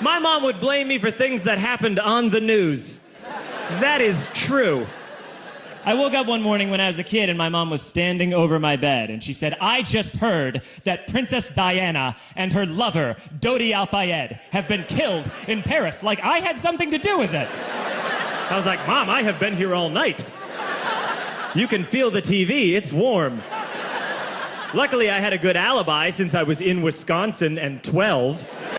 My mom would blame me for things that happened on the news. That is true. I woke up one morning when I was a kid and my mom was standing over my bed and she said, I just heard that Princess Diana and her lover, Dodi Al-Fayed, have been killed in Paris. Like I had something to do with it. I was like, Mom, I have been here all night. You can feel the TV, it's warm. Luckily, I had a good alibi since I was in Wisconsin and 12.